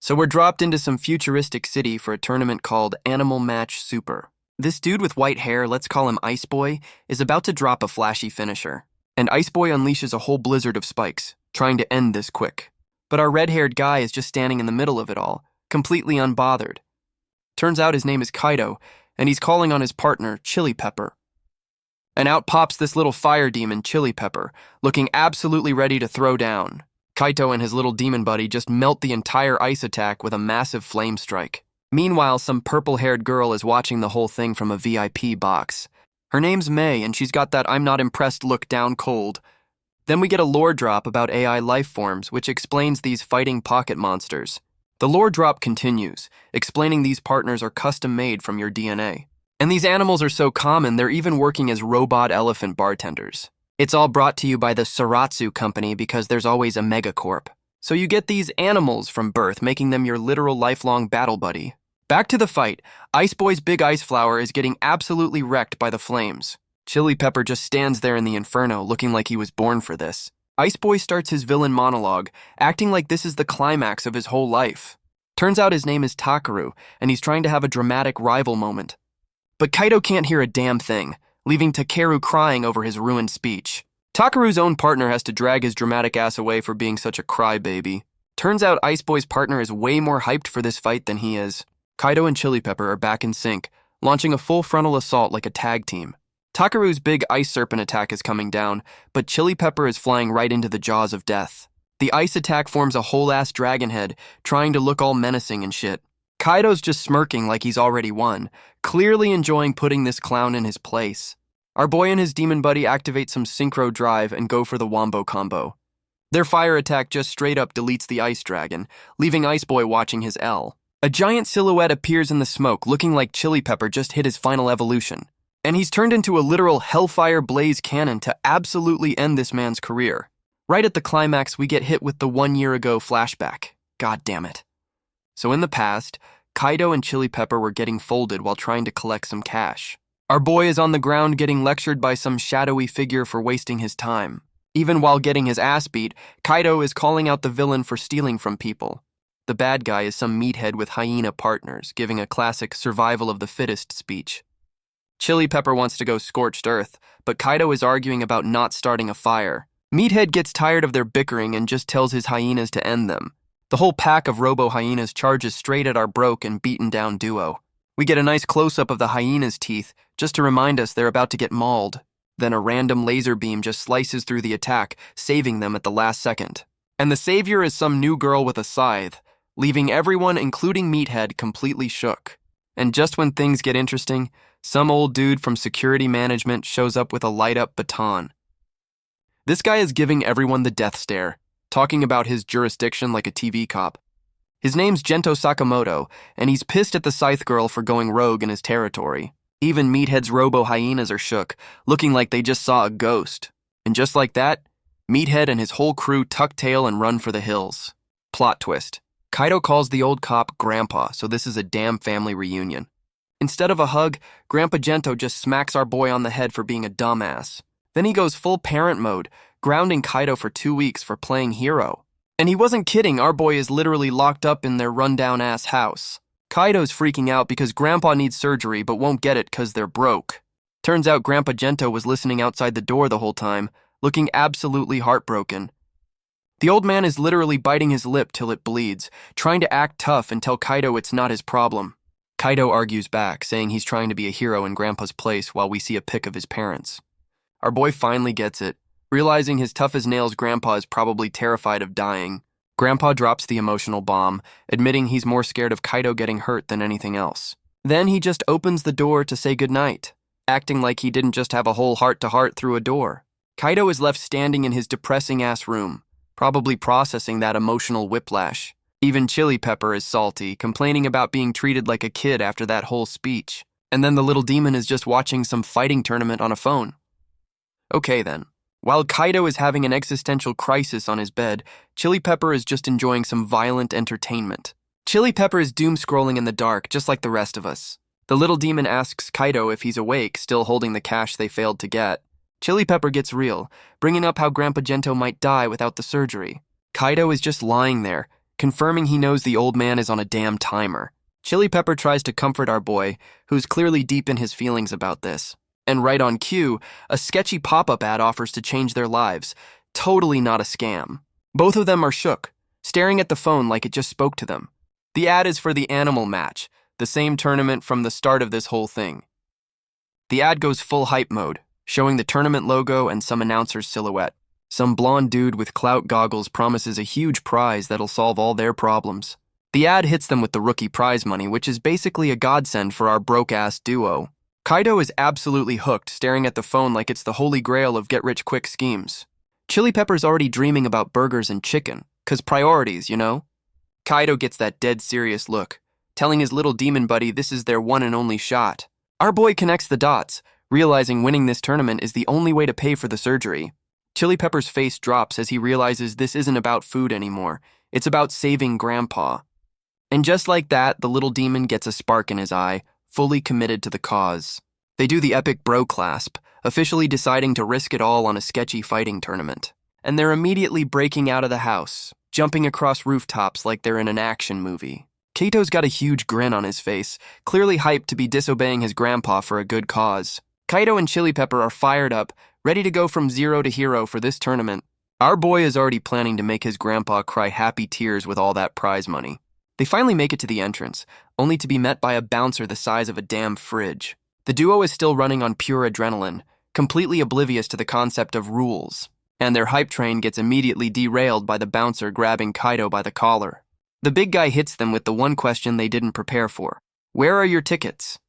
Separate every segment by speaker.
Speaker 1: So we're dropped into some futuristic city for a tournament called Animal Match Super. This dude with white hair, let's call him Ice Boy, is about to drop a flashy finisher. And Ice Boy unleashes a whole blizzard of spikes, trying to end this quick. But our red-haired guy is just standing in the middle of it all, completely unbothered. Turns out his name is Kaido, and he's calling on his partner, Chili Pepper. And out pops this little fire demon, Chili Pepper, looking absolutely ready to throw down. Kaito and his little demon buddy just melt the entire ice attack with a massive flame strike. Meanwhile, some purple-haired girl is watching the whole thing from a VIP box. Her name's May, and she's got that I'm not impressed look down cold. Then we get a lore drop about AI life forms, which explains these fighting pocket monsters. The lore drop continues, explaining these partners are custom-made from your DNA. And these animals are so common, they're even working as robot elephant bartenders. It's all brought to you by the Saratsu company because there's always a megacorp. So you get these animals from birth, making them your literal lifelong battle buddy. Back to the fight, Ice Boy's big ice flower is getting absolutely wrecked by the flames. Chili Pepper just stands there in the inferno, looking like he was born for this. Ice Boy starts his villain monologue, acting like this is the climax of his whole life. Turns out his name is Takaru, and he's trying to have a dramatic rival moment. But Kaido can't hear a damn thing, leaving Takeru crying over his ruined speech. Takaru's own partner has to drag his dramatic ass away for being such a crybaby. Turns out Ice Boy's partner is way more hyped for this fight than he is. Kaido and Chili Pepper are back in sync, launching a full frontal assault like a tag team. Takaru's big ice serpent attack is coming down, but Chili Pepper is flying right into the jaws of death. The ice attack forms a whole-ass dragon head, trying to look all menacing and shit. Kaido's just smirking like he's already won, clearly enjoying putting this clown in his place. Our boy and his demon buddy activate some synchro drive and go for the wombo combo. Their fire attack just straight up deletes the ice dragon, leaving Ice Boy watching his L. A giant silhouette appears in the smoke, looking like Chili Pepper just hit his final evolution. And he's turned into a literal hellfire blaze cannon to absolutely end this man's career. Right at the climax, we get hit with the 1 year ago flashback. God damn it. So in the past, Kaido and Chili Pepper were getting folded while trying to collect some cash. Our boy is on the ground getting lectured by some shadowy figure for wasting his time. Even while getting his ass beat, Kaido is calling out the villain for stealing from people. The bad guy is some meathead with hyena partners, giving a classic survival of the fittest speech. Chili Pepper wants to go scorched earth, but Kaido is arguing about not starting a fire. Meathead gets tired of their bickering and just tells his hyenas to end them. The whole pack of robo-hyenas charges straight at our broke and beaten-down duo. We get a nice close-up of the hyenas' teeth, just to remind us they're about to get mauled. Then a random laser beam just slices through the attack, saving them at the last second. And the savior is some new girl with a scythe, leaving everyone, including Meathead, completely shook. And just when things get interesting, some old dude from security management shows up with a light-up baton. This guy is giving everyone the death stare, talking about his jurisdiction like a TV cop. His name's Gento Sakamoto, and he's pissed at the Scythe Girl for going rogue in his territory. Even Meathead's robo-hyenas are shook, looking like they just saw a ghost. And just like that, Meathead and his whole crew tuck tail and run for the hills. Plot twist. Kaido calls the old cop Grandpa, so this is a damn family reunion. Instead of a hug, Grandpa Gento just smacks our boy on the head for being a dumbass. Then he goes full parent mode, grounding Kaido for 2 weeks for playing hero. And he wasn't kidding, our boy is literally locked up in their rundown-ass house. Kaido's freaking out because Grandpa needs surgery but won't get it because they're broke. Turns out Grandpa Gento was listening outside the door the whole time, looking absolutely heartbroken. The old man is literally biting his lip till it bleeds, trying to act tough and tell Kaido it's not his problem. Kaido argues back, saying he's trying to be a hero in Grandpa's place while we see a pic of his parents. Our boy finally gets it, realizing his tough-as-nails Grandpa is probably terrified of dying. Grandpa drops the emotional bomb, admitting he's more scared of Kaido getting hurt than anything else. Then he just opens the door to say goodnight, acting like he didn't just have a whole heart-to-heart through a door. Kaido is left standing in his depressing-ass room, probably processing that emotional whiplash. Even Chili Pepper is salty, complaining about being treated like a kid after that whole speech. And then the little demon is just watching some fighting tournament on a phone. Okay then. While Kaido is having an existential crisis on his bed, Chili Pepper is just enjoying some violent entertainment. Chili Pepper is doom-scrolling in the dark, just like the rest of us. The little demon asks Kaido if he's awake, still holding the cash they failed to get. Chili Pepper gets real, bringing up how Grandpa Gento might die without the surgery. Kaido is just lying there, confirming he knows the old man is on a damn timer. Chili Pepper tries to comfort our boy, who's clearly deep in his feelings about this. And right on cue, a sketchy pop-up ad offers to change their lives. Totally not a scam. Both of them are shook, staring at the phone like it just spoke to them. The ad is for the Animal Match, the same tournament from the start of this whole thing. The ad goes full hype mode, showing the tournament logo and some announcer's silhouette. Some blonde dude with clout goggles promises a huge prize that'll solve all their problems. The ad hits them with the rookie prize money, which is basically a godsend for our broke-ass duo. Kaido is absolutely hooked, staring at the phone like it's the holy grail of get-rich-quick schemes. Chili Pepper's already dreaming about burgers and chicken, 'cause priorities, you know? Kaido gets that dead serious look, telling his little demon buddy this is their one and only shot. Our boy connects the dots, realizing winning this tournament is the only way to pay for the surgery. Chili Pepper's face drops as he realizes this isn't about food anymore. It's about saving Grandpa. And just like that, the little demon gets a spark in his eye, fully committed to the cause. They do the epic bro clasp, officially deciding to risk it all on a sketchy fighting tournament. And they're immediately breaking out of the house, jumping across rooftops like they're in an action movie. Kato's got a huge grin on his face, clearly hyped to be disobeying his grandpa for a good cause. Kaido and Chili Pepper are fired up, ready to go from zero to hero for this tournament. Our boy is already planning to make his grandpa cry happy tears with all that prize money. They finally make it to the entrance, only to be met by a bouncer the size of a damn fridge. The duo is still running on pure adrenaline, completely oblivious to the concept of rules, and their hype train gets immediately derailed by the bouncer grabbing Kaido by the collar. The big guy hits them with the one question they didn't prepare for. Where are your tickets?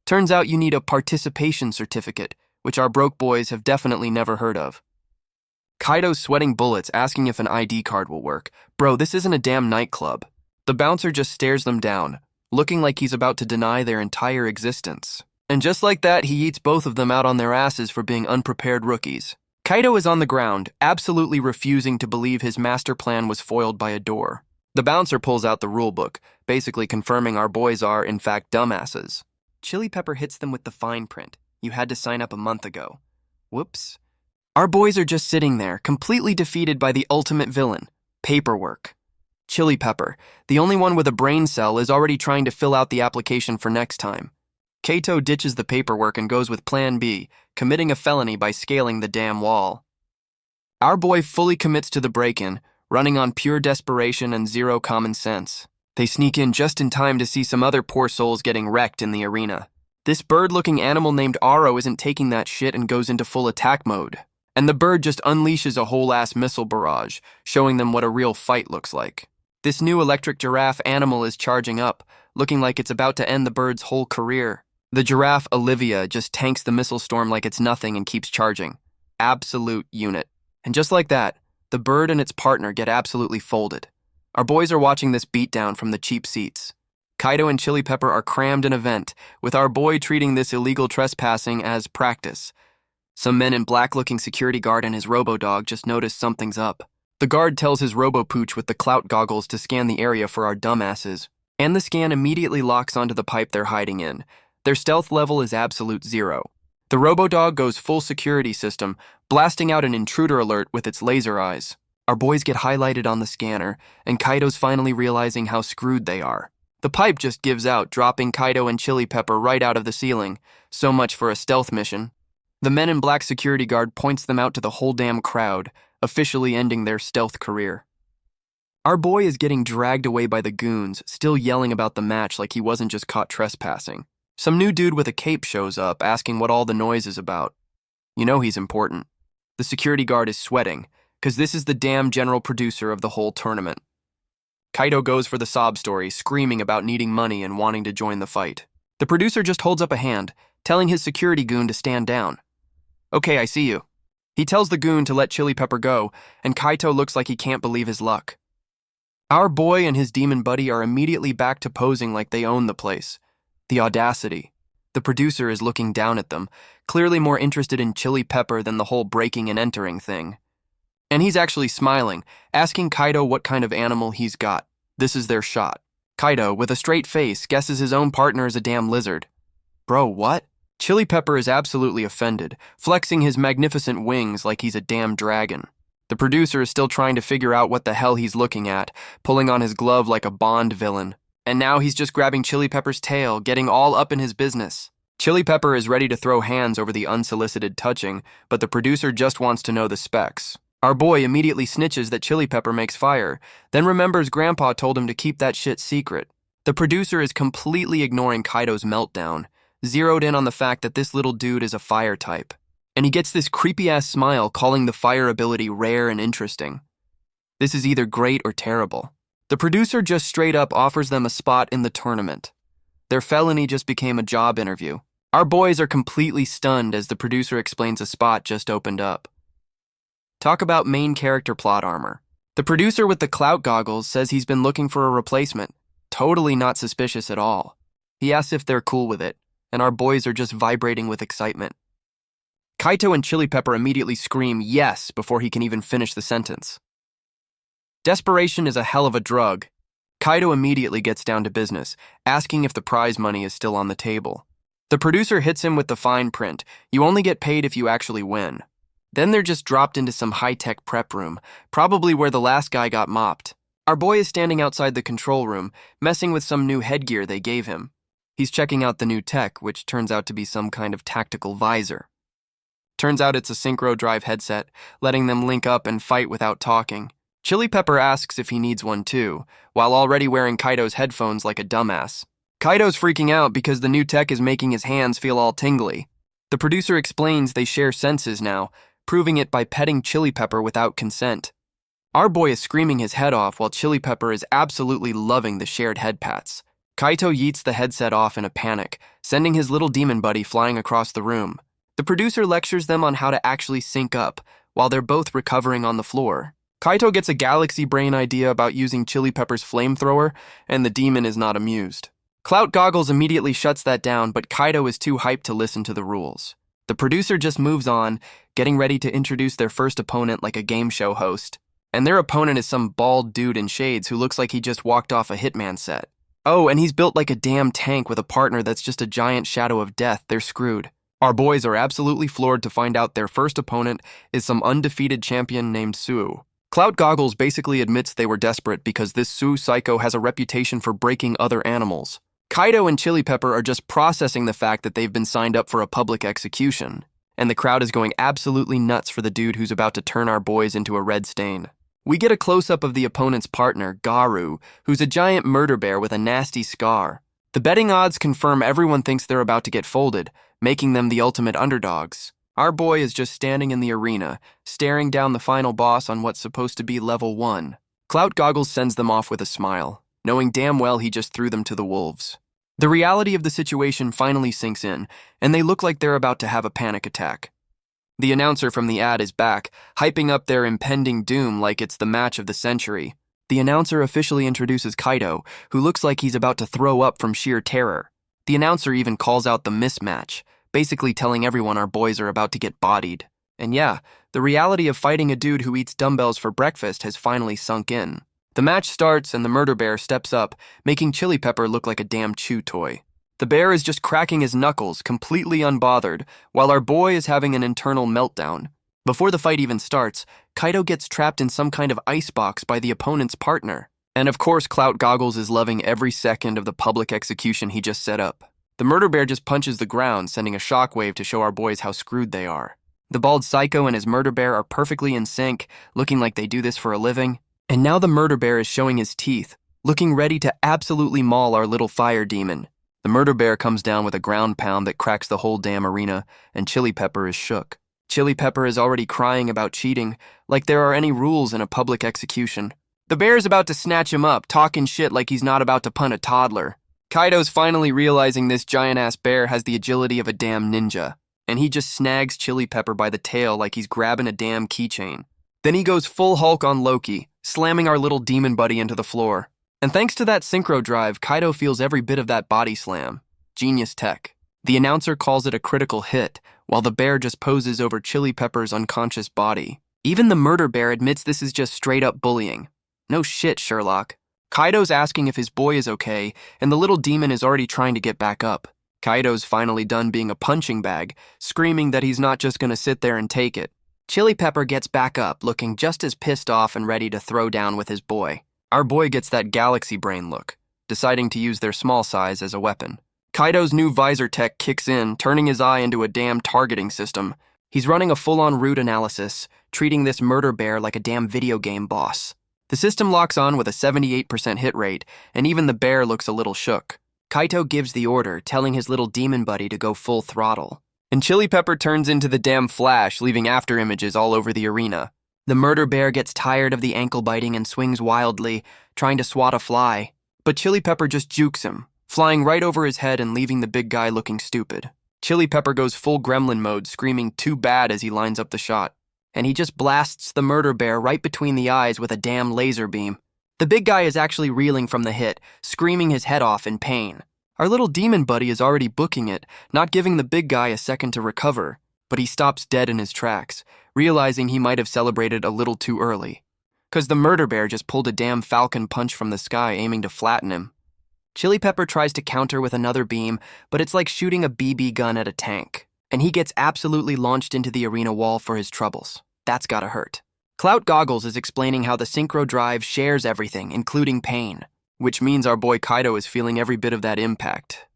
Speaker 1: Turns out you need a participation certificate, which our broke boys have definitely never heard of. Kaido's sweating bullets, asking if an ID card will work. Bro, this isn't a damn nightclub. The bouncer just stares them down, looking like he's about to deny their entire existence. And just like that, he eats both of them out on their asses for being unprepared rookies. Kaido is on the ground, absolutely refusing to believe his master plan was foiled by a door. The bouncer pulls out the rulebook, basically confirming our boys are, in fact, dumbasses. Chili Pepper hits them with the fine print. You had to sign up a month ago. Whoops. Our boys are just sitting there, completely defeated by the ultimate villain, paperwork. Chili Pepper, the only one with a brain cell, is already trying to fill out the application for next time. Kato ditches the paperwork and goes with Plan B, committing a felony by scaling the damn wall. Our boy fully commits to the break-in, running on pure desperation and zero common sense. They sneak in just in time to see some other poor souls getting wrecked in the arena. This bird-looking animal named Aro isn't taking that shit and goes into full attack mode. And the bird just unleashes a whole-ass missile barrage, showing them what a real fight looks like. This new electric giraffe animal is charging up, looking like it's about to end the bird's whole career. The giraffe, Olivia, just tanks the missile storm like it's nothing and keeps charging. Absolute unit. And just like that, the bird and its partner get absolutely folded. Our boys are watching this beatdown from the cheap seats. Kaido and Chili Pepper are crammed in a vent, with our boy treating this illegal trespassing as practice. Some men in black-looking security guard and his robo-dog just notice something's up. The guard tells his robo-pooch with the clout goggles to scan the area for our dumbasses, and the scan immediately locks onto the pipe they're hiding in. Their stealth level is absolute zero. The robo-dog goes full security system, blasting out an intruder alert with its laser eyes. Our boys get highlighted on the scanner, and Kaido's finally realizing how screwed they are. The pipe just gives out, dropping Kaido and Chili Pepper right out of the ceiling. So much for a stealth mission. The men in black security guard points them out to the whole damn crowd, officially ending their stealth career. Our boy is getting dragged away by the goons, still yelling about the match like he wasn't just caught trespassing. Some new dude with a cape shows up, asking what all the noise is about. You know he's important. The security guard is sweating, because this is the damn general producer of the whole tournament. Kaido goes for the sob story, screaming about needing money and wanting to join the fight. The producer just holds up a hand, telling his security goon to stand down. Okay, I see you. He tells the goon to let Chili Pepper go, and Kaito looks like he can't believe his luck. Our boy and his demon buddy are immediately back to posing like they own the place. The audacity. The producer is looking down at them, clearly more interested in Chili Pepper than the whole breaking and entering thing. And he's actually smiling, asking Kaido what kind of animal he's got. This is their shot. Kaido, with a straight face, guesses his own partner is a damn lizard. Bro, what? Chili Pepper is absolutely offended, flexing his magnificent wings like he's a damn dragon. The producer is still trying to figure out what the hell he's looking at, pulling on his glove like a Bond villain. And now he's just grabbing Chili Pepper's tail, getting all up in his business. Chili Pepper is ready to throw hands over the unsolicited touching, but the producer just wants to know the specs. Our boy immediately snitches that Chili Pepper makes fire, then remembers Grandpa told him to keep that shit secret. The producer is completely ignoring Kaido's meltdown, zeroed in on the fact that this little dude is a fire type. And he gets this creepy-ass smile calling the fire ability rare and interesting. This is either great or terrible. The producer just straight up offers them a spot in the tournament. Their felony just became a job interview. Our boys are completely stunned as the producer explains a spot just opened up. Talk about main character plot armor. The producer with the clout goggles says he's been looking for a replacement. Totally not suspicious at all. He asks if they're cool with it, and our boys are just vibrating with excitement. Kaito and Chili Pepper immediately scream yes before he can even finish the sentence. Desperation is a hell of a drug. Kaito immediately gets down to business, asking if the prize money is still on the table. The producer hits him with the fine print. You only get paid if you actually win. Then they're just dropped into some high-tech prep room, probably where the last guy got mopped. Our boy is standing outside the control room, messing with some new headgear they gave him. He's checking out the new tech, which turns out to be some kind of tactical visor. Turns out it's a synchro drive headset, letting them link up and fight without talking. Chili Pepper asks if he needs one too, while already wearing Kaito's headphones like a dumbass. Kaito's freaking out because the new tech is making his hands feel all tingly. The producer explains they share senses now, proving it by petting Chili Pepper without consent. Our boy is screaming his head off while Chili Pepper is absolutely loving the shared head pats. Kaito yeets the headset off in a panic, sending his little demon buddy flying across the room. The producer lectures them on how to actually sync up, while they're both recovering on the floor. Kaito gets a galaxy brain idea about using Chili Pepper's flamethrower, and the demon is not amused. Clout Goggles immediately shuts that down, but Kaito is too hyped to listen to the rules. The producer just moves on, getting ready to introduce their first opponent like a game show host. And their opponent is some bald dude in shades who looks like he just walked off a Hitman set. Oh, and he's built like a damn tank with a partner that's just a giant shadow of death. They're screwed. Our boys are absolutely floored to find out their first opponent is some undefeated champion named Sue. Clout Goggles basically admits they were desperate because this Sue psycho has a reputation for breaking other animals. Kaito and Chili Pepper are just processing the fact that they've been signed up for a public execution, and the crowd is going absolutely nuts for the dude who's about to turn our boys into a red stain. We get a close-up of the opponent's partner, Garu, who's a giant murder bear with a nasty scar. The betting odds confirm everyone thinks they're about to get folded, making them the ultimate underdogs. Our boy is just standing in the arena, staring down the final boss on what's supposed to be level 1. Clout Goggles sends them off with a smile, knowing damn well he just threw them to the wolves. The reality of the situation finally sinks in, and they look like they're about to have a panic attack. The announcer from the ad is back, hyping up their impending doom like it's the match of the century. The announcer officially introduces Kaito, who looks like he's about to throw up from sheer terror. The announcer even calls out the mismatch, basically telling everyone our boys are about to get bodied. And yeah, the reality of fighting a dude who eats dumbbells for breakfast has finally sunk in. The match starts and the murder bear steps up, making Chili Pepper look like a damn chew toy. The bear is just cracking his knuckles, completely unbothered, while our boy is having an internal meltdown. Before the fight even starts, Kaito gets trapped in some kind of icebox by the opponent's partner. And of course, Clout Goggles is loving every second of the public execution he just set up. The murder bear just punches the ground, sending a shockwave to show our boys how screwed they are. The bald psycho and his murder bear are perfectly in sync, looking like they do this for a living. And now the murder bear is showing his teeth, looking ready to absolutely maul our little fire demon. The murder bear comes down with a ground pound that cracks the whole damn arena, and Chili Pepper is shook. Chili Pepper is already crying about cheating, like there are any rules in a public execution. The bear is about to snatch him up, talking shit like he's not about to punt a toddler. Kaito's finally realizing this giant-ass bear has the agility of a damn ninja, and he just snags Chili Pepper by the tail like he's grabbing a damn keychain. Then he goes full Hulk on Loki, slamming our little demon buddy into the floor. And thanks to that synchro drive, Kaito feels every bit of that body slam. Genius tech. The announcer calls it a critical hit, while the bear just poses over Chili Pepper's unconscious body. Even the murder bear admits this is just straight-up bullying. No shit, Sherlock. Kaito's asking if his boy is okay, and the little demon is already trying to get back up. Kaito's finally done being a punching bag, screaming that he's not just gonna sit there and take it. Chili Pepper gets back up, looking just as pissed off and ready to throw down with his boy. Our boy gets that galaxy brain look, deciding to use their small size as a weapon. Kaido's new visor tech kicks in, turning his eye into a damn targeting system. He's running a full-on route analysis, treating this murder bear like a damn video game boss. The system locks on with a 78% hit rate, and even the bear looks a little shook. Kaito gives the order, telling his little demon buddy to go full throttle. And Chili Pepper turns into the damn Flash, leaving after images all over the arena. The murder bear gets tired of the ankle biting and swings wildly, trying to swat a fly. But Chili Pepper just jukes him, flying right over his head and leaving the big guy looking stupid. Chili Pepper goes full gremlin mode, screaming "too bad" as he lines up the shot. And he just blasts the murder bear right between the eyes with a damn laser beam. The big guy is actually reeling from the hit, screaming his head off in pain. Our little demon buddy is already booking it, not giving the big guy a second to recover, but he stops dead in his tracks, realizing he might have celebrated a little too early. 'Cause the murder bear just pulled a damn falcon punch from the sky, aiming to flatten him. Chili Pepper tries to counter with another beam, but it's like shooting a BB gun at a tank, and he gets absolutely launched into the arena wall for his troubles. That's gotta hurt. Clout Goggles is explaining how the synchro drive shares everything, including pain, which means our boy Kaido is feeling every bit of that impact.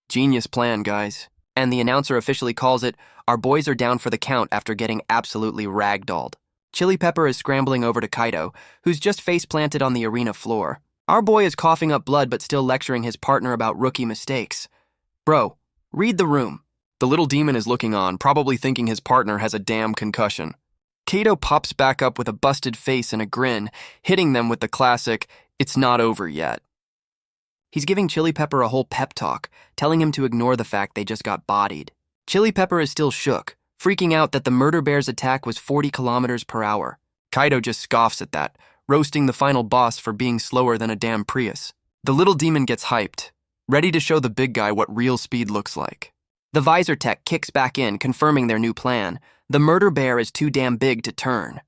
Speaker 1: Genius plan, guys. And the announcer officially calls it, "Our boys are down for the count" after getting absolutely ragdolled. Chili Pepper is scrambling over to Kaido, who's just face-planted on the arena floor. Our boy is coughing up blood but still lecturing his partner about rookie mistakes. "Bro, read the room." The little demon is looking on, probably thinking his partner has a damn concussion. Kato pops back up with a busted face and a grin, hitting them with the classic, "It's not over yet." He's giving Chili Pepper a whole pep talk, telling him to ignore the fact they just got bodied. Chili Pepper is still shook, freaking out that the murder bear's attack was 40 kilometers per hour. Kaido just scoffs at that, roasting the final boss for being slower than a damn Prius. The little demon gets hyped, ready to show the big guy what real speed looks like. The visor tech kicks back in, confirming their new plan. The murder bear is too damn big to turn.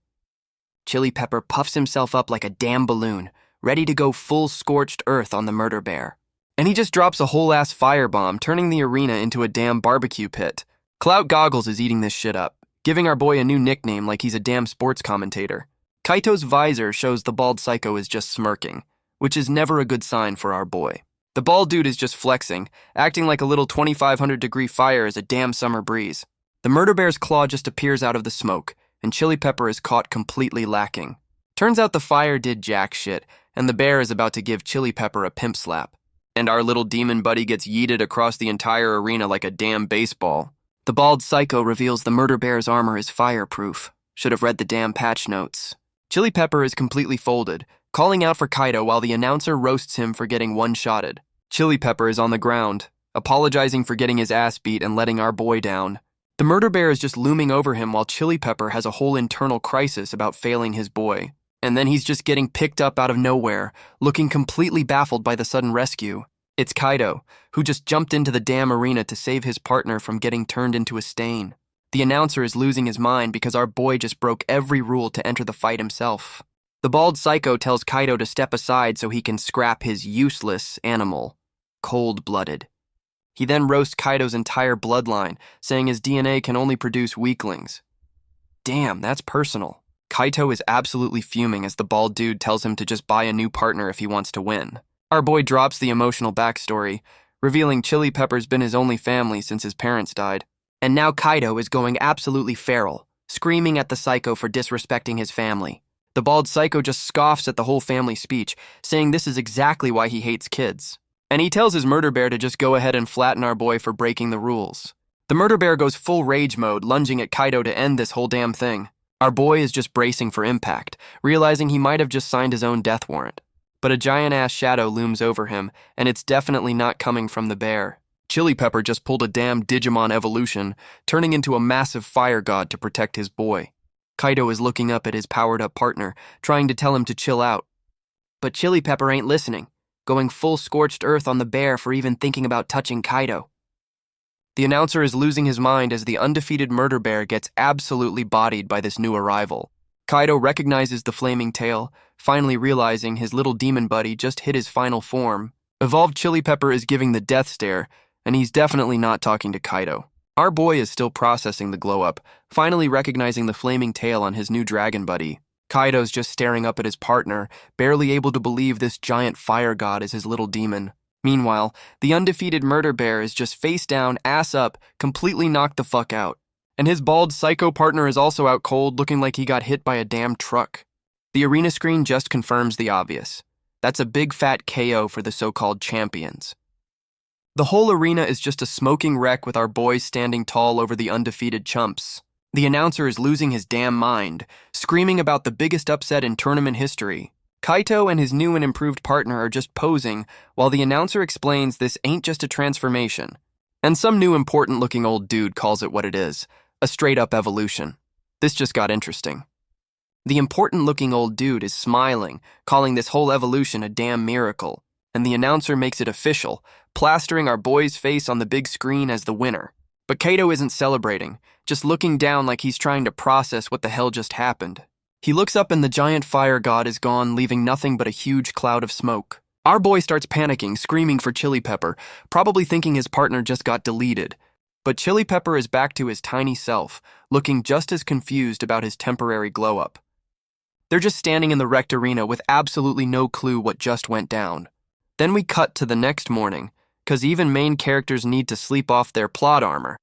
Speaker 1: Chili Pepper puffs himself up like a damn balloon, ready to go full scorched earth on the murder bear. And he just drops a whole-ass firebomb, turning the arena into a damn barbecue pit. Clout Goggles is eating this shit up, giving our boy a new nickname like he's a damn sports commentator. Kaito's visor shows the bald psycho is just smirking, which is never a good sign for our boy. The bald dude is just flexing, acting like a little 2,500-degree fire is a damn summer breeze. The murder bear's claw just appears out of the smoke, and Chili Pepper is caught completely lacking. Turns out the fire did jack shit, and the bear is about to give Chili Pepper a pimp slap. And our little demon buddy gets yeeted across the entire arena like a damn baseball. The bald psycho reveals the murder bear's armor is fireproof. Should have read the damn patch notes. Chili Pepper is completely folded, calling out for Kaido while the announcer roasts him for getting one-shotted. Chili Pepper is on the ground, apologizing for getting his ass beat and letting our boy down. The murder bear is just looming over him while Chili Pepper has a whole internal crisis about failing his boy. And then he's just getting picked up out of nowhere, looking completely baffled by the sudden rescue. It's Kaido, who just jumped into the damn arena to save his partner from getting turned into a stain. The announcer is losing his mind because our boy just broke every rule to enter the fight himself. The bald psycho tells Kaido to step aside so he can scrap his useless animal. Cold-blooded. He then roasts Kaido's entire bloodline, saying his DNA can only produce weaklings. Damn, that's personal. Kaito is absolutely fuming as the bald dude tells him to just buy a new partner if he wants to win. Our boy drops the emotional backstory, revealing Chili Pepper's been his only family since his parents died. And now Kaido is going absolutely feral, screaming at the psycho for disrespecting his family. The bald psycho just scoffs at the whole family speech, saying this is exactly why he hates kids. And he tells his murder bear to just go ahead and flatten our boy for breaking the rules. The murder bear goes full rage mode, lunging at Kaido to end this whole damn thing. Our boy is just bracing for impact, realizing he might have just signed his own death warrant. But a giant-ass shadow looms over him, and it's definitely not coming from the bear. Chili Pepper just pulled a damn Digimon evolution, turning into a massive fire god to protect his boy. Kaido is looking up at his powered-up partner, trying to tell him to chill out. But Chili Pepper ain't listening, going full scorched earth on the bear for even thinking about touching Kaido. The announcer is losing his mind as the undefeated murder bear gets absolutely bodied by this new arrival. Kaido recognizes the flaming tail, finally realizing his little demon buddy just hit his final form. Evolved Chili Pepper is giving the death stare, and he's definitely not talking to Kaido. Our boy is still processing the glow-up, finally recognizing the flaming tail on his new dragon buddy. Kaido's just staring up at his partner, barely able to believe this giant fire god is his little demon. Meanwhile, the undefeated murder bear is just face down, ass up, completely knocked the fuck out. And his bald psycho partner is also out cold, looking like he got hit by a damn truck. The arena screen just confirms the obvious. That's a big fat KO for the so-called champions. The whole arena is just a smoking wreck with our boys standing tall over the undefeated chumps. The announcer is losing his damn mind, screaming about the biggest upset in tournament history. Kaito and his new and improved partner are just posing, while the announcer explains this ain't just a transformation. And some new important-looking old dude calls it what it is, a straight-up evolution. This just got interesting. The important-looking old dude is smiling, calling this whole evolution a damn miracle, and the announcer makes it official, plastering our boy's face on the big screen as the winner. But Kaito isn't celebrating, just looking down like he's trying to process what the hell just happened. He looks up and the giant fire god is gone, leaving nothing but a huge cloud of smoke. Our boy starts panicking, screaming for Chili Pepper, probably thinking his partner just got deleted. But Chili Pepper is back to his tiny self, looking just as confused about his temporary glow-up. They're just standing in the wrecked arena with absolutely no clue what just went down. Then we cut to the next morning, because even main characters need to sleep off their plot armor.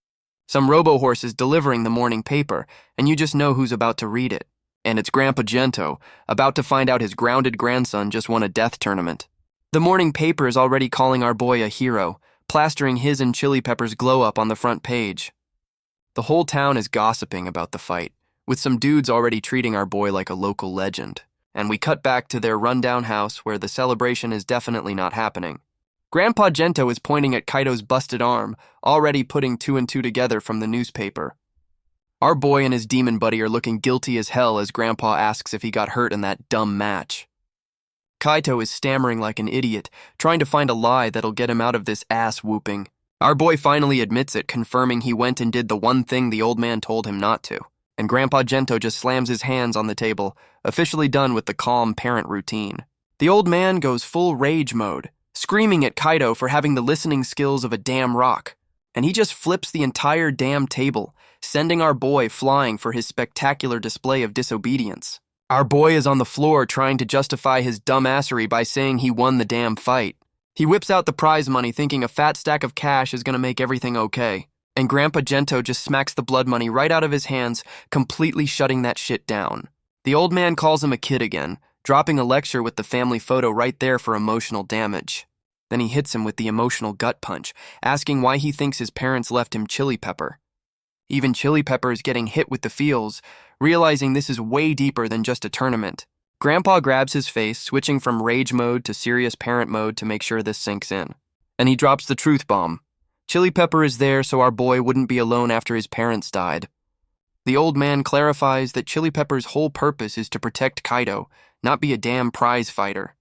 Speaker 1: Some robo-horse is delivering the morning paper, and you just know who's about to read it. And it's Grandpa Gento, about to find out his grounded grandson just won a death tournament. The morning paper is already calling our boy a hero, plastering his and Chili Pepper's glow-up on the front page. The whole town is gossiping about the fight, with some dudes already treating our boy like a local legend. And we cut back to their rundown house where the celebration is definitely not happening. Grandpa Gento is pointing at Kaito's busted arm, already putting two and two together from the newspaper. Our boy and his demon buddy are looking guilty as hell as Grandpa asks if he got hurt in that dumb match. Kaito is stammering like an idiot, trying to find a lie that'll get him out of this ass whooping. Our boy finally admits it, confirming he went and did the one thing the old man told him not to. And Grandpa Gento just slams his hands on the table, officially done with the calm parent routine. The old man goes full rage mode, screaming at Kaito for having the listening skills of a damn rock. And he just flips the entire damn table, sending our boy flying for his spectacular display of disobedience. Our boy is on the floor trying to justify his dumbassery by saying he won the damn fight. He whips out the prize money thinking a fat stack of cash is going to make everything okay. And Grandpa Gento just smacks the blood money right out of his hands, completely shutting that shit down. The old man calls him a kid again, dropping a lecture with the family photo right there for emotional damage. Then he hits him with the emotional gut punch, asking why he thinks his parents left him Chili Pepper. Even Chili Pepper is getting hit with the feels, realizing this is way deeper than just a tournament. Grandpa grabs his face, switching from rage mode to serious parent mode to make sure this sinks in. And he drops the truth bomb. Chili Pepper is there so our boy wouldn't be alone after his parents died. The old man clarifies that Chili Pepper's whole purpose is to protect Kaito, not be a damn prize fighter.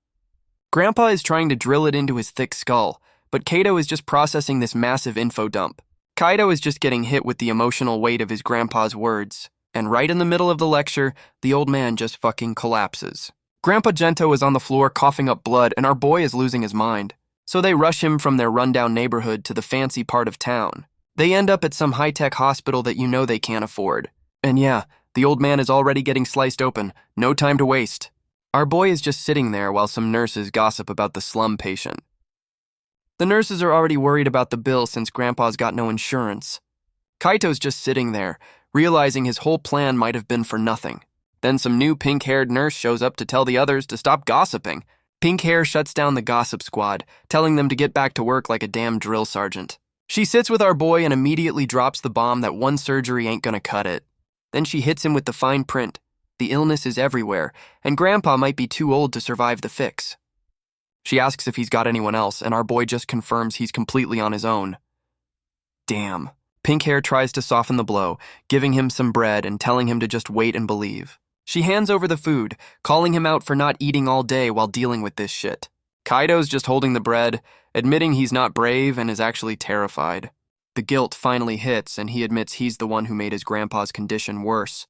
Speaker 1: Grandpa is trying to drill it into his thick skull, but Kaito is just processing this massive info dump. Kaito is just getting hit with the emotional weight of his grandpa's words, and right in the middle of the lecture, the old man just fucking collapses. Grandpa Gento is on the floor coughing up blood, and our boy is losing his mind. So they rush him from their rundown neighborhood to the fancy part of town. They end up at some high-tech hospital that you know they can't afford. And yeah, the old man is already getting sliced open, no time to waste. Our boy is just sitting there while some nurses gossip about the slum patient. The nurses are already worried about the bill since Grandpa's got no insurance. Kaito's just sitting there, realizing his whole plan might have been for nothing. Then some new pink-haired nurse shows up to tell the others to stop gossiping. Pink Hair shuts down the gossip squad, telling them to get back to work like a damn drill sergeant. She sits with our boy and immediately drops the bomb that one surgery ain't gonna cut it. Then she hits him with the fine print. The illness is everywhere, and Grandpa might be too old to survive the fix. She asks if he's got anyone else, and our boy just confirms he's completely on his own. Damn. Pink Hair tries to soften the blow, giving him some bread and telling him to just wait and believe. She hands over the food, calling him out for not eating all day while dealing with this shit. Kaito's just holding the bread, admitting he's not brave and is actually terrified. The guilt finally hits, and he admits he's the one who made his grandpa's condition worse.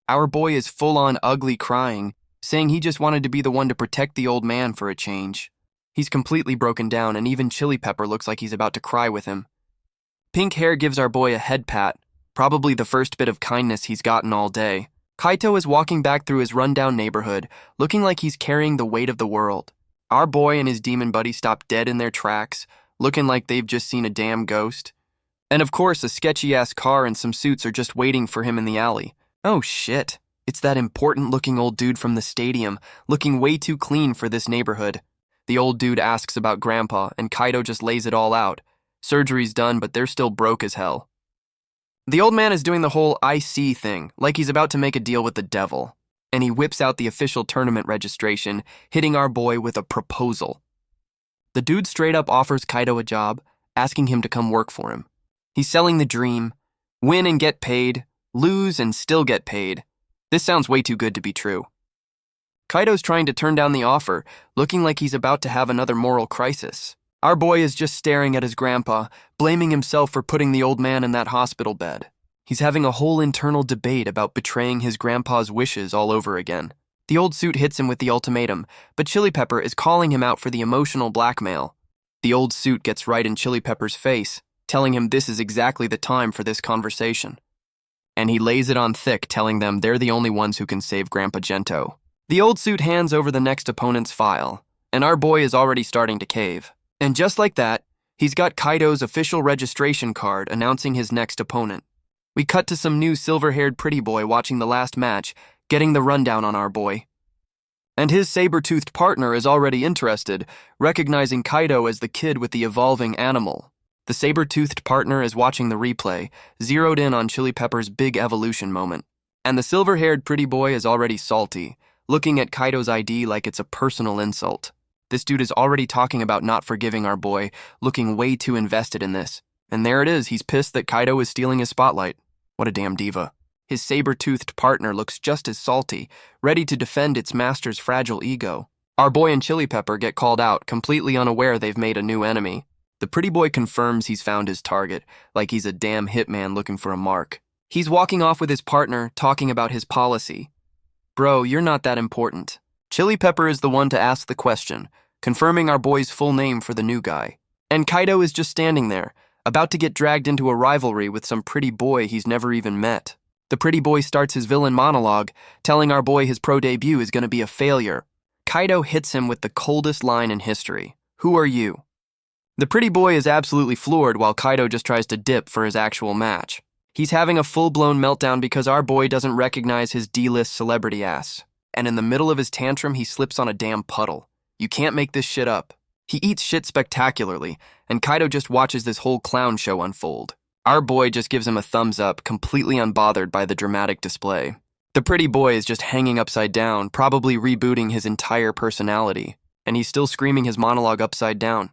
Speaker 1: Our boy is full-on ugly crying, saying he just wanted to be the one to protect the old man for a change. He's completely broken down, and even Chili Pepper looks like he's about to cry with him. pink hair gives our boy a head pat, probably the first bit of kindness he's gotten all day. Kaito is walking back through his rundown neighborhood, looking like he's carrying the weight of the world. Our boy and his demon buddy stop dead in their tracks, looking like they've just seen a damn ghost. And of course, a sketchy-ass car and some suits are just waiting for him in the alley. Oh shit, it's that important-looking old dude from the stadium, looking way too clean for this neighborhood. The old dude asks about Grandpa, and Kaito just lays it all out. Surgery's done, but they're still broke as hell. The old man is doing the whole I see thing, like he's about to make a deal with the devil. And he whips out the official tournament registration, hitting our boy with a proposal. The dude straight up offers Kaito a job, asking him to come work for him. He's selling the dream, win and get paid, lose and still get paid. This sounds way too good to be true. Kaito's trying to turn down the offer, looking like he's about to have another moral crisis. Our boy is just staring at his grandpa, blaming himself for putting the old man in that hospital bed. He's having a whole internal debate about betraying his grandpa's wishes all over again. The old suit hits him with the ultimatum, but Chili Pepper is calling him out for the emotional blackmail. The old suit gets right in Chili Pepper's face, telling him this is exactly the time for this conversation. And he lays it on thick, telling them they're the only ones who can save Grandpa Gento. The old suit hands over the next opponent's file, and our boy is already starting to cave. And just like that, he's got Kaito's official registration card announcing his next opponent. We cut to some new silver-haired pretty boy watching the last match, getting the rundown on our boy. And his saber-toothed partner is already interested, recognizing Kaito as the kid with the evolving animal. The saber-toothed partner is watching the replay, zeroed in on Chili Pepper's big evolution moment. And the silver-haired pretty boy is already salty, looking at Kaito's ID like it's a personal insult. This dude is already talking about not forgiving our boy, looking way too invested in this. And there it is, he's pissed that Kaito is stealing his spotlight. What a damn diva. His saber-toothed partner looks just as salty, ready to defend its master's fragile ego. Our boy and Chili Pepper get called out, completely unaware they've made a new enemy. The pretty boy confirms he's found his target, like he's a damn hitman looking for a mark. He's walking off with his partner, talking about his policy. Bro, you're not that important. Chili Pepper is the one to ask the question, confirming our boy's full name for the new guy. And Kaito is just standing there, about to get dragged into a rivalry with some pretty boy he's never even met. The pretty boy starts his villain monologue, telling our boy his pro debut is going to be a failure. Kaito hits him with the coldest line in history. Who are you? The pretty boy is absolutely floored while Kaito just tries to dip for his actual match. He's having a full-blown meltdown because our boy doesn't recognize his D-list celebrity ass. And in the middle of his tantrum, he slips on a damn puddle. You can't make this shit up. He eats shit spectacularly, and Kaito just watches this whole clown show unfold. Our boy just gives him a thumbs up, completely unbothered by the dramatic display. The pretty boy is just hanging upside down, probably rebooting his entire personality, and he's still screaming his monologue upside down.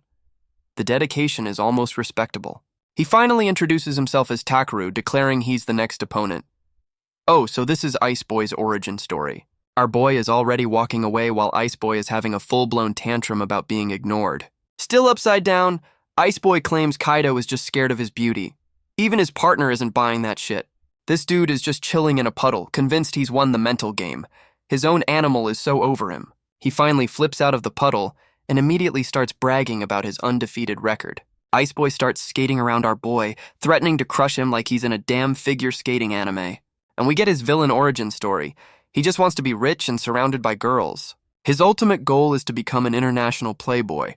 Speaker 1: The dedication is almost respectable. He finally introduces himself as Takaru, declaring he's the next opponent. Oh, so this is Ice Boy's origin story. Our boy is already walking away while Ice Boy is having a full-blown tantrum about being ignored. Still upside down, Ice Boy claims Kaito is just scared of his beauty. Even his partner isn't buying that shit. This dude is just chilling in a puddle, convinced he's won the mental game. His own animal is so over him. He finally flips out of the puddle and immediately starts bragging about his undefeated record. Ice Boy starts skating around our boy, threatening to crush him like he's in a damn figure skating anime. And we get his villain origin story. He just wants to be rich and surrounded by girls. His ultimate goal is to become an international playboy.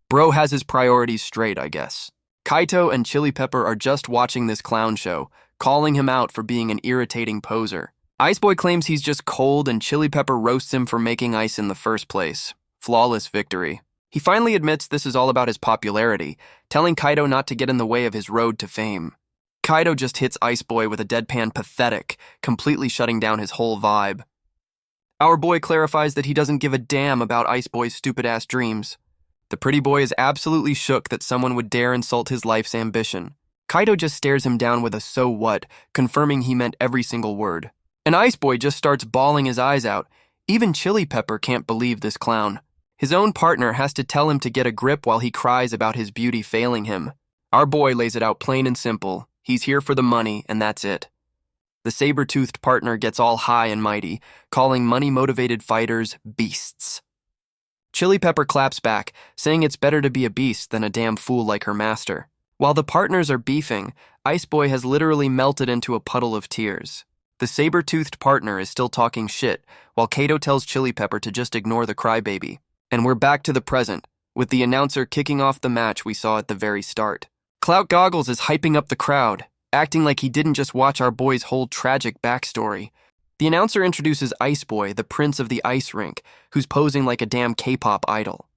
Speaker 1: Bro has his priorities straight, I guess. Kaito and Chili Pepper are just watching this clown show, calling him out for being an irritating poser. Ice Boy claims he's just cold and Chili Pepper roasts him for making ice in the first place. Flawless victory. He finally admits this is all about his popularity, telling Kaito not to get in the way of his road to fame. Kaito just hits Ice Boy with a deadpan pathetic, completely shutting down his whole vibe. Our boy clarifies that he doesn't give a damn about Ice Boy's stupid-ass dreams. The pretty boy is absolutely shook that someone would dare insult his life's ambition. Kaito just stares him down with a so what, confirming he meant every single word. And Ice Boy just starts bawling his eyes out. Even Chili Pepper can't believe this clown. His own partner has to tell him to get a grip while he cries about his beauty failing him. Our boy lays it out plain and simple. He's here for the money, and that's it. The saber-toothed partner gets all high and mighty, calling money-motivated fighters beasts. Chili Pepper claps back, saying it's better to be a beast than a damn fool like her master. While the partners are beefing, Ice Boy has literally melted into a puddle of tears. The saber-toothed partner is still talking shit, while Kato tells Chili Pepper to just ignore the crybaby. And we're back to the present, with the announcer kicking off the match we saw at the very start. Clout Goggles is hyping up the crowd, acting like he didn't just watch our boy's whole tragic backstory. The announcer introduces Ice Boy, the prince of the ice rink, who's posing like a damn K-pop idol.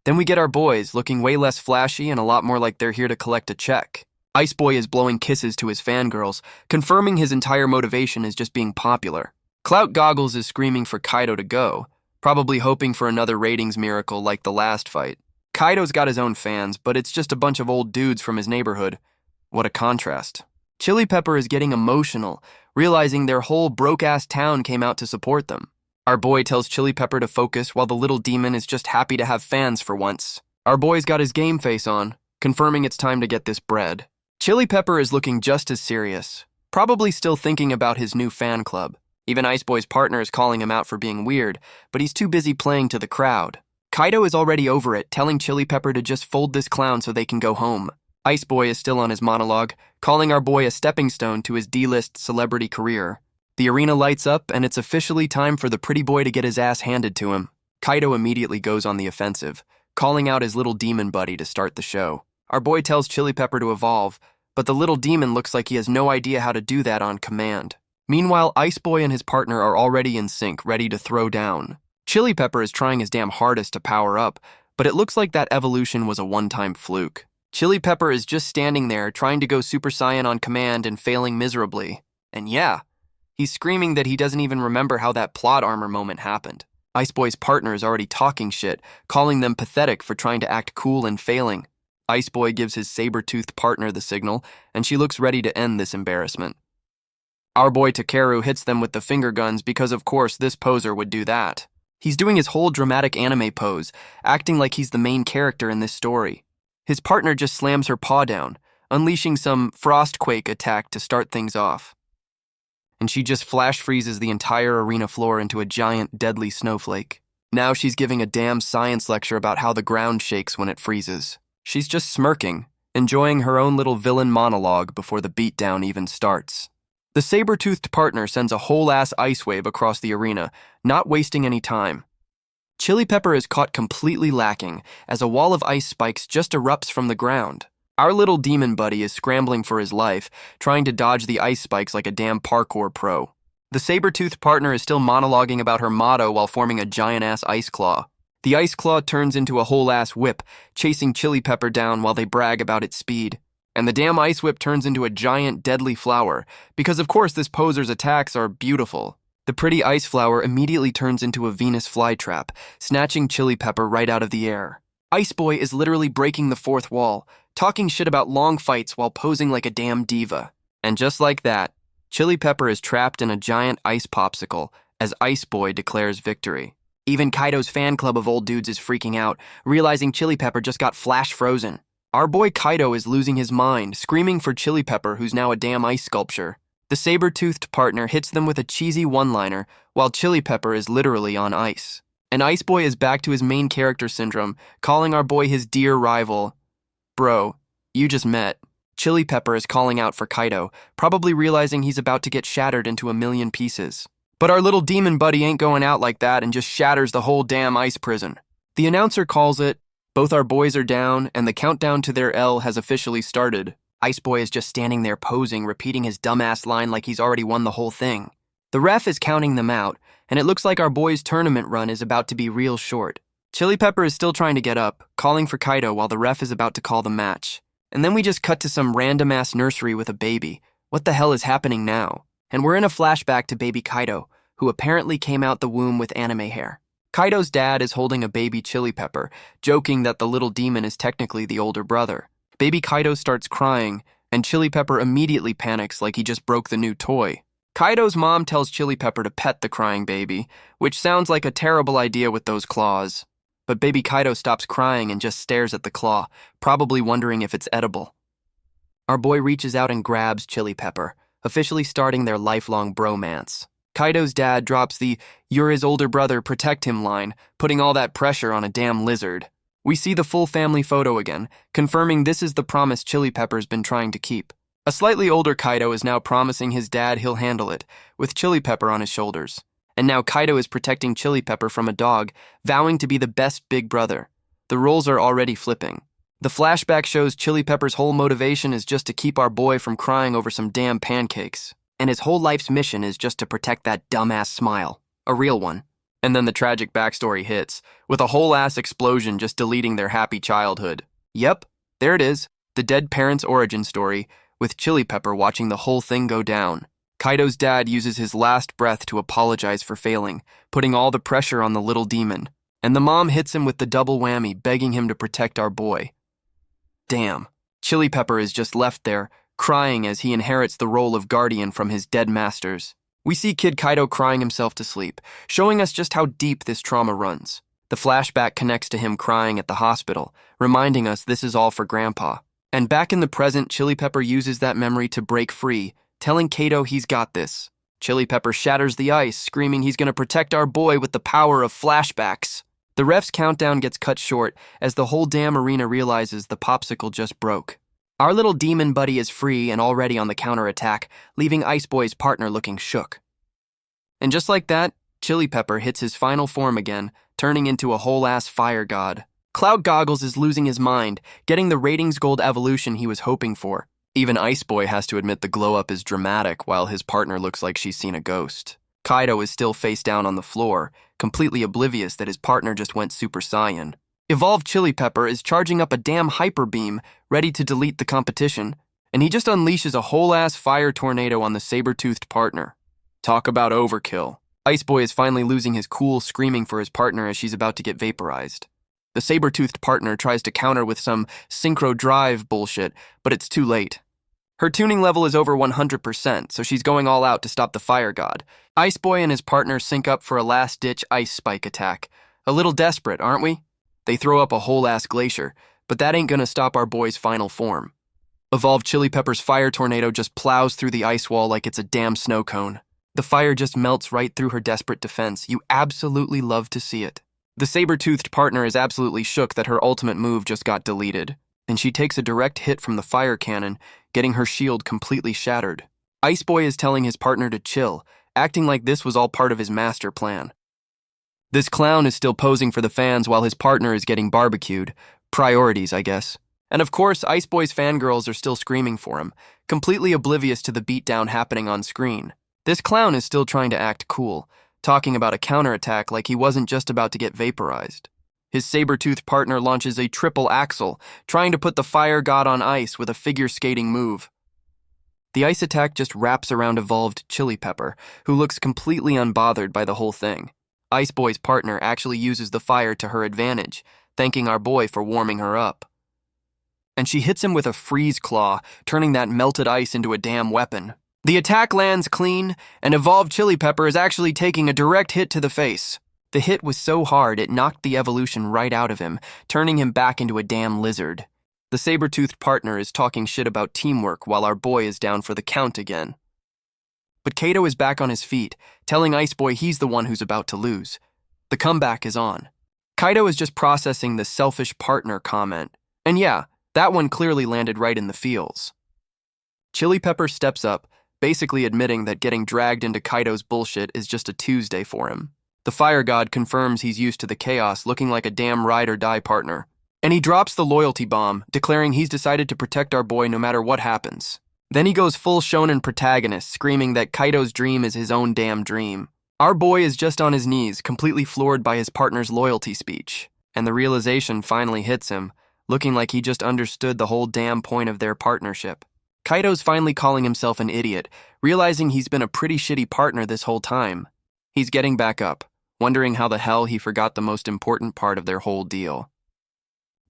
Speaker 1: Then we get our boys, looking way less flashy and a lot more like they're here to collect a check. Ice Boy is blowing kisses to his fangirls, confirming his entire motivation is just being popular. Clout Goggles is screaming for Kaido to go, probably hoping for another ratings miracle like the last fight. Kaido's got his own fans, but it's just a bunch of old dudes from his neighborhood. What a contrast. Chili Pepper is getting emotional, realizing their whole broke-ass town came out to support them. Our boy tells Chili Pepper to focus while the little demon is just happy to have fans for once. Our boy's got his game face on, confirming it's time to get this bread. Chili Pepper is looking just as serious, probably still thinking about his new fan club. Even Ice Boy's partner is calling him out for being weird, but he's too busy playing to the crowd. Kaido is already over it, telling Chili Pepper to just fold this clown so they can go home. Ice Boy is still on his monologue, calling our boy a stepping stone to his D-list celebrity career. The arena lights up, and it's officially time for the pretty boy to get his ass handed to him. Kaido immediately goes on the offensive, calling out his little demon buddy to start the show. Our boy tells Chili Pepper to evolve, but the little demon looks like he has no idea how to do that on command. Meanwhile, Ice Boy and his partner are already in sync, ready to throw down. Chili Pepper is trying his damn hardest to power up, but it looks like that evolution was a one-time fluke. Chili Pepper is just standing there, trying to go Super Saiyan on command and failing miserably. And yeah, he's screaming that he doesn't even remember how that plot armor moment happened. Ice Boy's partner is already talking shit, calling them pathetic for trying to act cool and failing. Ice Boy gives his saber-toothed partner the signal, and she looks ready to end this embarrassment. Our boy Takeru hits them with the finger guns because of course this poser would do that. He's doing his whole dramatic anime pose, acting like he's the main character in this story. His partner just slams her paw down, unleashing some frostquake attack to start things off. And she just flash freezes the entire arena floor into a giant, deadly snowflake. Now she's giving a damn science lecture about how the ground shakes when it freezes. She's just smirking, enjoying her own little villain monologue before the beatdown even starts. The saber-toothed partner sends a whole-ass ice wave across the arena, not wasting any time. Chili Pepper is caught completely lacking as a wall of ice spikes just erupts from the ground. Our little demon buddy is scrambling for his life, trying to dodge the ice spikes like a damn parkour pro. The saber-toothed partner is still monologuing about her motto while forming a giant-ass ice claw. The ice claw turns into a whole-ass whip, chasing Chili Pepper down while they brag about its speed. And the damn ice whip turns into a giant, deadly flower, because of course this poser's attacks are beautiful. The pretty ice flower immediately turns into a Venus flytrap, snatching Chili Pepper right out of the air. Ice Boy is literally breaking the fourth wall, talking shit about long fights while posing like a damn diva. And just like that, Chili Pepper is trapped in a giant ice popsicle as Ice Boy declares victory. Even Kaido's fan club of old dudes is freaking out, realizing Chili Pepper just got flash frozen. Our boy Kaido is losing his mind, screaming for Chili Pepper, who's now a damn ice sculpture. The saber-toothed partner hits them with a cheesy one-liner, while Chili Pepper is literally on ice. And Ice Boy is back to his main character syndrome, calling our boy his dear rival. Bro, you just met. Chili Pepper is calling out for Kaido, probably realizing he's about to get shattered into a million pieces. But our little demon buddy ain't going out like that and just shatters the whole damn ice prison. The announcer calls it, both our boys are down, and the countdown to their L has officially started. Ice Boy is just standing there posing, repeating his dumbass line like he's already won the whole thing. The ref is counting them out, and it looks like our boys' tournament run is about to be real short. Chili Pepper is still trying to get up, calling for Kaido while the ref is about to call the match. And then we just cut to some random-ass nursery with a baby. What the hell is happening now? And we're in a flashback to baby Kaido, who apparently came out the womb with anime hair. Kaido's dad is holding a baby Chili Pepper, joking that the little demon is technically the older brother. Baby Kaido starts crying, and Chili Pepper immediately panics like he just broke the new toy. Kaido's mom tells Chili Pepper to pet the crying baby, which sounds like a terrible idea with those claws. But baby Kaido stops crying and just stares at the claw, probably wondering if it's edible. Our boy reaches out and grabs Chili Pepper, officially starting their lifelong bromance. Kaido's dad drops the "you're his older brother, protect him" line, putting all that pressure on a damn lizard. We see the full family photo again, confirming this is the promise Chili Pepper's been trying to keep. A slightly older Kaido is now promising his dad he'll handle it, with Chili Pepper on his shoulders. And now Kaido is protecting Chili Pepper from a dog, vowing to be the best big brother. The roles are already flipping. The flashback shows Chili Pepper's whole motivation is just to keep our boy from crying over some damn pancakes. And his whole life's mission is just to protect that dumbass smile. A real one. And then the tragic backstory hits, with a whole-ass explosion just deleting their happy childhood. Yep, there it is, the dead parents' origin story, with Chili Pepper watching the whole thing go down. Kaido's dad uses his last breath to apologize for failing, putting all the pressure on the little demon. And the mom hits him with the double whammy, begging him to protect our boy. Damn, Chili Pepper is just left there, crying as he inherits the role of guardian from his dead masters. We see Kid Kaido crying himself to sleep, showing us just how deep this trauma runs. The flashback connects to him crying at the hospital, reminding us this is all for Grandpa. And back in the present, Chili Pepper uses that memory to break free, telling Kaido he's got this. Chili Pepper shatters the ice, screaming he's gonna protect our boy with the power of flashbacks. The ref's countdown gets cut short as the whole damn arena realizes the popsicle just broke. Our little demon buddy is free and already on the counterattack, leaving Ice Boy's partner looking shook. And just like that, Chili Pepper hits his final form again, turning into a whole-ass fire god. Cloud Goggles is losing his mind, getting the ratings gold evolution he was hoping for. Even Ice Boy has to admit the glow-up is dramatic while his partner looks like she's seen a ghost. Kaido is still face down on the floor, completely oblivious that his partner just went Super Saiyan. Evolved Chili Pepper is charging up a damn hyper beam, ready to delete the competition, and he just unleashes a whole-ass fire tornado on the saber-toothed partner. Talk about overkill. Ice Boy is finally losing his cool, screaming for his partner as she's about to get vaporized. The saber-toothed partner tries to counter with some synchro drive bullshit, but it's too late. Her tuning level is over 100%, so she's going all out to stop the fire god. Ice Boy and his partner sync up for a last-ditch ice spike attack. A little desperate, aren't we? They throw up a whole-ass glacier, but that ain't gonna stop our boy's final form. Evolved Chili Pepper's fire tornado just plows through the ice wall like it's a damn snow cone. The fire just melts right through her desperate defense. You absolutely love to see it. The saber-toothed partner is absolutely shook that her ultimate move just got deleted, and she takes a direct hit from the fire cannon, getting her shield completely shattered. Ice Boy is telling his partner to chill, acting like this was all part of his master plan. This clown is still posing for the fans while his partner is getting barbecued. Priorities, I guess. And of course, Ice Boy's fangirls are still screaming for him, completely oblivious to the beatdown happening on screen. This clown is still trying to act cool, talking about a counterattack like he wasn't just about to get vaporized. His saber-toothed partner launches a triple axel, trying to put the fire god on ice with a figure skating move. The ice attack just wraps around evolved Chili Pepper, who looks completely unbothered by the whole thing. Ice Boy's partner actually uses the fire to her advantage, thanking our boy for warming her up. And she hits him with a freeze claw, turning that melted ice into a damn weapon. The attack lands clean, and evolved Chili Pepper is actually taking a direct hit to the face. The hit was so hard it knocked the evolution right out of him, turning him back into a damn lizard. The saber-toothed partner is talking shit about teamwork while our boy is down for the count again. But Kaido is back on his feet, telling Ice Boy he's the one who's about to lose. The comeback is on. Kaido is just processing the selfish partner comment. And yeah, that one clearly landed right in the feels. Chili Pepper steps up, basically admitting that getting dragged into Kaido's bullshit is just a Tuesday for him. The fire god confirms he's used to the chaos, looking like a damn ride-or-die partner. And he drops the loyalty bomb, declaring he's decided to protect our boy no matter what happens. Then he goes full shonen protagonist, screaming that Kaido's dream is his own damn dream. Our boy is just on his knees, completely floored by his partner's loyalty speech. And the realization finally hits him, looking like he just understood the whole damn point of their partnership. Kaido's finally calling himself an idiot, realizing he's been a pretty shitty partner this whole time. He's getting back up, wondering how the hell he forgot the most important part of their whole deal.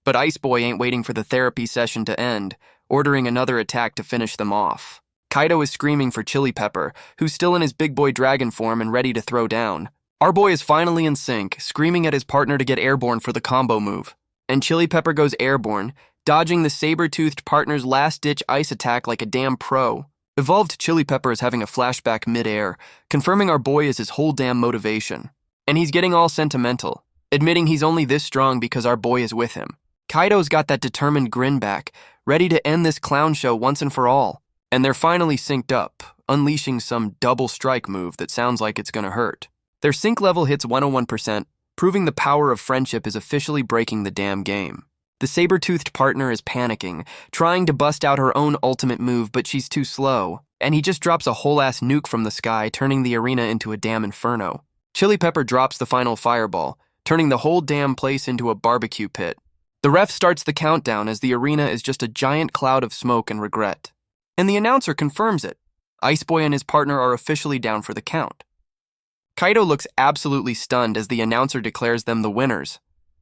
Speaker 1: But Ice Boy ain't waiting for the therapy session to end, ordering another attack to finish them off. Kaido is screaming for Chili Pepper, who's still in his big boy dragon form and ready to throw down. Our boy is finally in sync, screaming at his partner to get airborne for the combo move. And Chili Pepper goes airborne, dodging the saber-toothed partner's last-ditch ice attack like a damn pro. Evolved Chili Pepper is having a flashback mid-air, confirming our boy is his whole damn motivation. And he's getting all sentimental. admitting he's only this strong because our boy is with him. Kaido's got that determined grin back, ready to end this clown show once and for all. And they're finally synced up, unleashing some double strike move that sounds like it's gonna hurt. Their sync level hits 101%, proving the power of friendship is officially breaking the damn game. The saber-toothed partner is panicking, trying to bust out her own ultimate move, but she's too slow, and he just drops a whole-ass nuke from the sky, turning the arena into a damn inferno. Chili Pepper drops the final fireball, turning the whole damn place into a barbecue pit. The ref starts the countdown as the arena is just a giant cloud of smoke and regret. And the announcer confirms it. Ice Boy and his partner are officially down for the count. Kaido looks absolutely stunned as the announcer declares them the winners.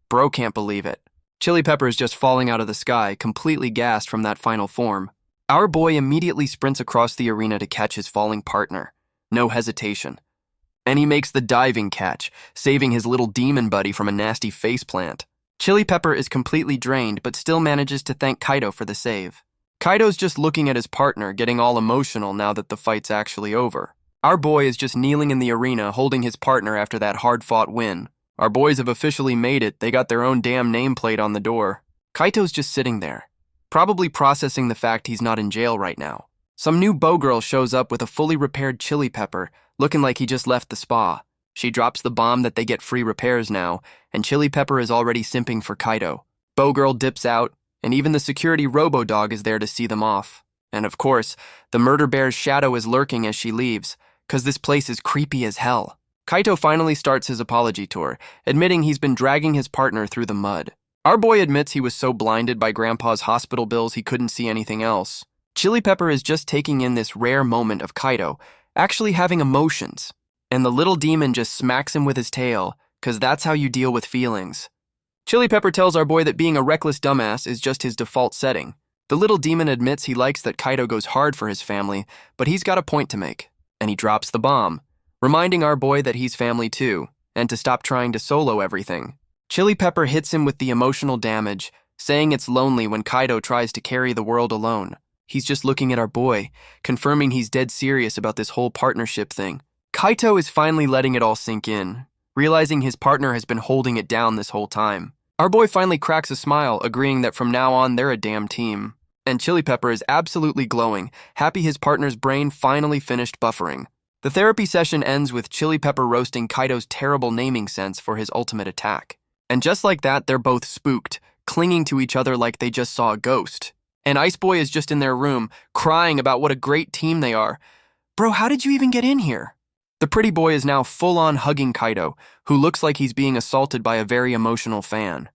Speaker 1: Bro can't believe it. Chili Pepper is just falling out of the sky, completely gassed from that final form. Our boy immediately sprints across the arena to catch his falling partner. No hesitation. And he makes the diving catch, saving his little demon buddy from a nasty faceplant. Chili Pepper is completely drained, but still manages to thank Kaido for the save. Kaido's just looking at his partner, getting all emotional now that the fight's actually over. Our boy is just kneeling in the arena, holding his partner after that hard-fought win. Our boys have officially made it. They got their own damn nameplate on the door. Kaito's just sitting there, probably processing the fact he's not in jail right now. Some new bow girl shows up with a fully repaired Chili Pepper, looking like he just left the spa. She drops the bomb that they get free repairs now, and Chili Pepper is already simping for Kaido. Bow girl dips out, and even the security robo-dog is there to see them off. And of course, the murder bear's shadow is lurking as she leaves, cause this place is creepy as hell. Kaito finally starts his apology tour, admitting he's been dragging his partner through the mud. Our boy admits he was so blinded by Grandpa's hospital bills he couldn't see anything else. Chili Pepper is just taking in this rare moment of Kaido actually having emotions, and the little demon just smacks him with his tail, cause that's how you deal with feelings. Chili Pepper tells our boy that being a reckless dumbass is just his default setting. The little demon admits he likes that Kaido goes hard for his family, but he's got a point to make, and he drops the bomb, reminding our boy that he's family too, and to stop trying to solo everything. Chili Pepper hits him with the emotional damage, saying it's lonely when Kaido tries to carry the world alone. He's just looking at our boy, confirming he's dead serious about this whole partnership thing. Kaito is finally letting it all sink in, realizing his partner has been holding it down this whole time. Our boy finally cracks a smile, agreeing that from now on they're a damn team. And Chili Pepper is absolutely glowing, happy his partner's brain finally finished buffering. The therapy session ends with Chili Pepper roasting Kaido's terrible naming sense for his ultimate attack. And just like that, they're both spooked, clinging to each other like they just saw a ghost. And Ice Boy is just in their room, crying about what a great team they are. Bro, how did you even get in here? The pretty boy is now full-on hugging Kaido, who looks like he's being assaulted by a very emotional fan.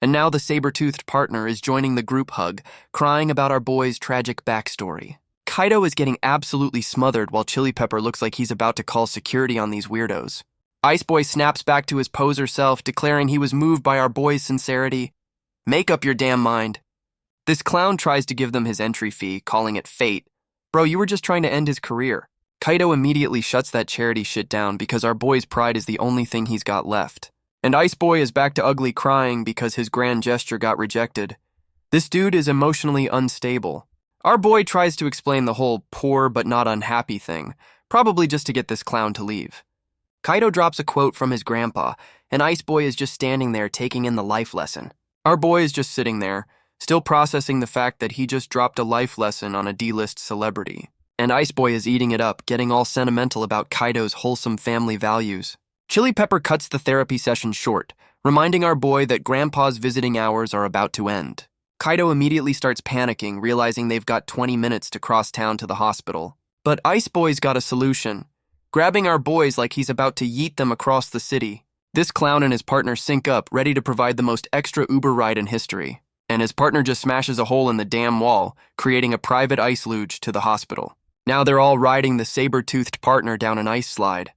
Speaker 1: And now the saber-toothed partner is joining the group hug, crying about our boy's tragic backstory. Kaido is getting absolutely smothered while Chili Pepper looks like he's about to call security on these weirdos. Ice Boy snaps back to his poser self, declaring he was moved by our boy's sincerity. Make up your damn mind. This clown tries to give them his entry fee, calling it fate. Bro, you were just trying to end his career. Kaido immediately shuts that charity shit down because our boy's pride is the only thing he's got left. And Ice Boy is back to ugly crying because his grand gesture got rejected. This dude is emotionally unstable. Our boy tries to explain the whole poor but not unhappy thing, probably just to get this clown to leave. Kaido drops a quote from his grandpa, and Ice Boy is just standing there taking in the life lesson. Our boy is just sitting there, still processing the fact that he just dropped a life lesson on a D-list celebrity. And Ice Boy is eating it up, getting all sentimental about Kaido's wholesome family values. Chili Pepper cuts the therapy session short, reminding our boy that Grandpa's visiting hours are about to end. Kaido immediately starts panicking, realizing they've got 20 minutes to cross town to the hospital. But Ice Boy's got a solution, grabbing our boys like he's about to yeet them across the city. This clown and his partner sync up, ready to provide the most extra Uber ride in history. And his partner just smashes a hole in the damn wall, creating a private ice luge to the hospital. Now they're all riding the saber-toothed partner down an ice slide.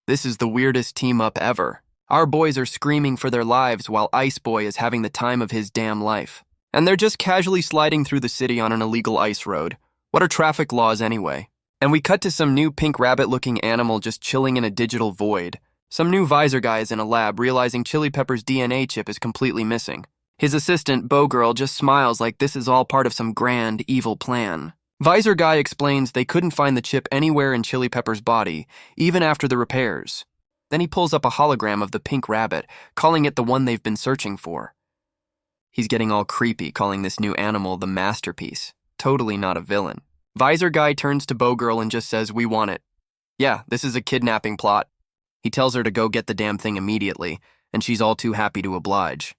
Speaker 1: This is the weirdest team-up ever. Our boys are screaming for their lives while Ice Boy is having the time of his damn life. And they're just casually sliding through the city on an illegal ice road. What are traffic laws anyway? And we cut to some new pink rabbit-looking animal just chilling in a digital void. Some new visor guys in a lab realizing Chili Pepper's DNA chip is completely missing. His assistant, Bow Girl, just smiles like this is all part of some grand, evil plan. Visor Guy explains they couldn't find the chip anywhere in Chili Pepper's body, even after the repairs. Then he pulls up a hologram of the pink rabbit, calling it the one they've been searching for. He's getting all creepy, calling this new animal the masterpiece. Totally not a villain. Visor guy turns to Bow Girl and just says, "We want it." Yeah, this is a kidnapping plot. He tells her to go get the damn thing immediately, and she's all too happy to oblige.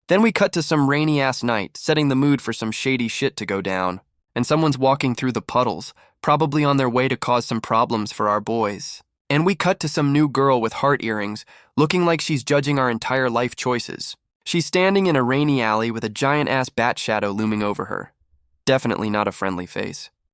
Speaker 1: Then we cut to some rainy-ass night, setting the mood for some shady shit to go down. And someone's walking through the puddles, probably on their way to cause some problems for our boys. And we cut to some new girl with heart earrings, looking like she's judging our entire life choices. She's standing in a rainy alley with a giant-ass bat shadow looming over her. Definitely not a friendly face.